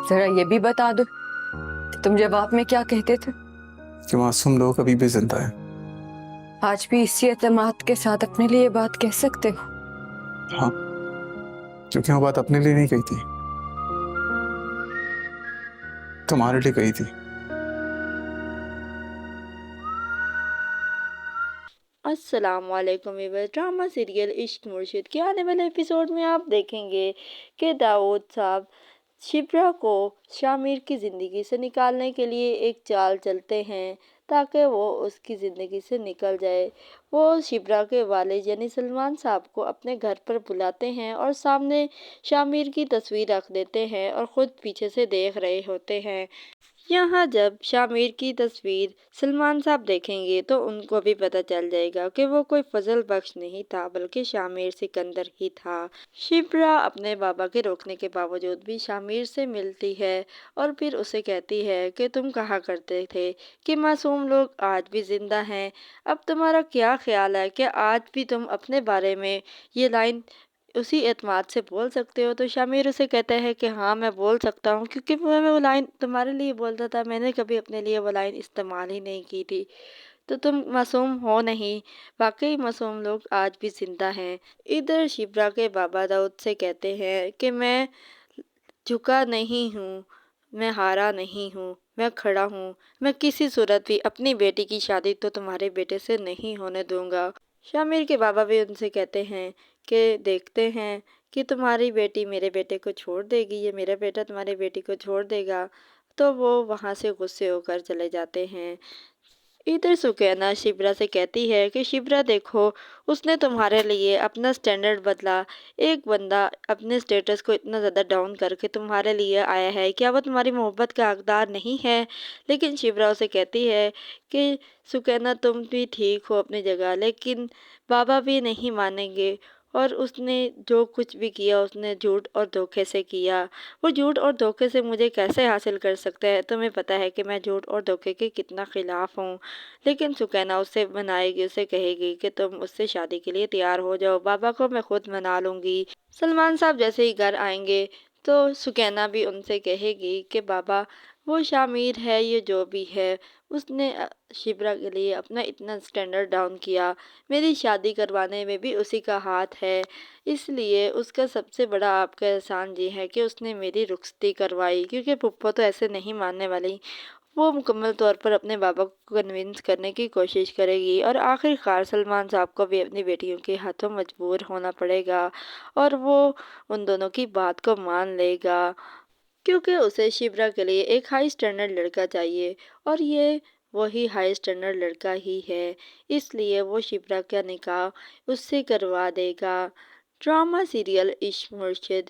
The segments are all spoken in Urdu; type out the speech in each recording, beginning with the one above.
ذرا یہ بھی بتا دو کہ تم جواب میں کیا کہتے تھے؟ کہ معصوم لوگ ابھی بھی زندہ ہیں۔ آج بھی اسی اعتماد کے ساتھ اپنے لیے یہ بات کہہ سکتے ہو؟ ہاں، کیونکہ وہ بات اپنے لیے نہیں کہی تھی، تمہارے لیے کہی تھی۔ السلام علیکم ویور، ڈرامہ سیریل عشق مرشد کے آنے والے ایپیسوڈ میں آپ دیکھیں گے کہ داؤد صاحب شبرا کو شامر کی زندگی سے نکالنے کے لیے ایک چال چلتے ہیں تاکہ وہ اس کی زندگی سے نکل جائے۔ وہ شبرا کے والد یعنی سلمان صاحب کو اپنے گھر پر بلاتے ہیں اور سامنے شامر کی تصویر رکھ دیتے ہیں اور خود پیچھے سے دیکھ رہے ہوتے ہیں۔ یہاں جب شامر کی تصویر سلمان صاحب دیکھیں گے تو ان کو بھی پتہ چل جائے گا کہ وہ کوئی فضل بخش نہیں تھا بلکہ شامر سکندر ہی تھا۔ شبرا اپنے بابا کے روکنے کے باوجود بھی شامر سے ملتی ہے اور پھر اسے کہتی ہے کہ تم کہا کرتے تھے کہ معصوم لوگ آج بھی زندہ ہیں، اب تمہارا کیا خیال ہے کہ آج بھی تم اپنے بارے میں یہ لائن اسی اعتماد سے بول سکتے ہو؟ تو شامر اسے کہتا ہے کہ ہاں میں بول سکتا ہوں، کیونکہ میں وہ لائن تمہارے لیے بولتا تھا، میں نے کبھی اپنے لیے وہ لائن استعمال ہی نہیں کی تھی، تو تم معصوم ہو نہیں، واقعی معصوم لوگ آج بھی زندہ ہیں۔ ادھر شبرا کے بابا داؤد سے کہتے ہیں کہ میں جھکا نہیں ہوں، میں ہارا نہیں ہوں، میں کھڑا ہوں، میں کسی صورت بھی اپنی بیٹی کی شادی تو تمہارے بیٹے سے نہیں ہونے دوں گا۔ شامر کے بابا بھی ان سے کہتے ہیں کہ دیکھتے ہیں کہ تمہاری بیٹی میرے بیٹے کو چھوڑ دے گی یا میرا بیٹا تمہاری بیٹی کو چھوڑ دے گا، تو وہ وہاں سے غصے ہو کر چلے جاتے ہیں۔ ادھر سکینہ شبرا سے کہتی ہے کہ شبرا دیکھو، اس نے تمہارے لیے اپنا سٹینڈرڈ بدلا، ایک بندہ اپنے سٹیٹس کو اتنا زیادہ ڈاؤن کر کے تمہارے لیے آیا ہے، کیا وہ تمہاری محبت کا حقدار نہیں ہے؟ لیکن شبرا اسے کہتی ہے کہ سکینہ تم بھی ٹھیک ہو اپنی جگہ، لیکن بابا بھی نہیں مانیں گے، اور اس نے جو کچھ بھی کیا اس نے جھوٹ اور دھوکے سے کیا، وہ جھوٹ اور دھوکے سے مجھے کیسے حاصل کر سکتا ہے؟ تمہیں پتہ ہے کہ میں جھوٹ اور دھوکے کے کتنا خلاف ہوں۔ لیکن سکینہ اسے منائے گی، اسے کہے گی کہ تم اس سے شادی کے لیے تیار ہو جاؤ، بابا کو میں خود منا لوں گی۔ سلمان صاحب جیسے ہی گھر آئیں گے تو سکینہ بھی ان سے کہے گی کہ بابا وہ شامر ہے، یہ جو بھی ہے، اس نے شبرا کے لیے اپنا اتنا سٹینڈرڈ ڈاؤن کیا، میری شادی کروانے میں بھی اسی کا ہاتھ ہے، اس لیے اس کا سب سے بڑا آپ کا احسان یہ ہے کہ اس نے میری رخصتی کروائی، کیونکہ پھپھو تو ایسے نہیں ماننے والی۔ وہ مکمل طور پر اپنے بابا کو کنونس کرنے کی کوشش کرے گی اور آخر کار سلمان صاحب کو بھی اپنی بیٹیوں کے ہاتھوں مجبور ہونا پڑے گا اور وہ ان دونوں کی بات کو مان لے گا، کیونکہ اسے شبرا کے لیے ایک ہائی سٹینڈرڈ لڑکا چاہیے اور یہ وہی ہائی سٹینڈرڈ لڑکا ہی ہے، اس لیے وہ شبرا کا نکاح اس سے کروا دے گا۔ ڈرامہ سیریل عشق مرشد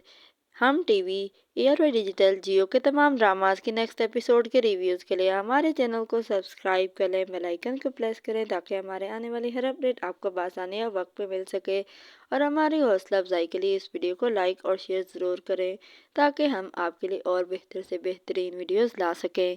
ہم T V, air way digital, Jio کے تمام ڈراماز کی نیکسٹ ایپیسوڈ کے ریویوز کے لیے ہمارے چینل کو سبسکرائب کر لیں، بیل آئیکن کو پریس کریں تاکہ ہمارے آنے والی ہر اپڈیٹ آپ کو بآسانی اور وقت پہ مل سکے، اور ہماری حوصلہ افزائی کے لیے اس ویڈیو کو لائک اور شیئر ضرور کریں تاکہ ہم آپ کے لیے اور بہتر سے بہترین ویڈیوز لا سکیں۔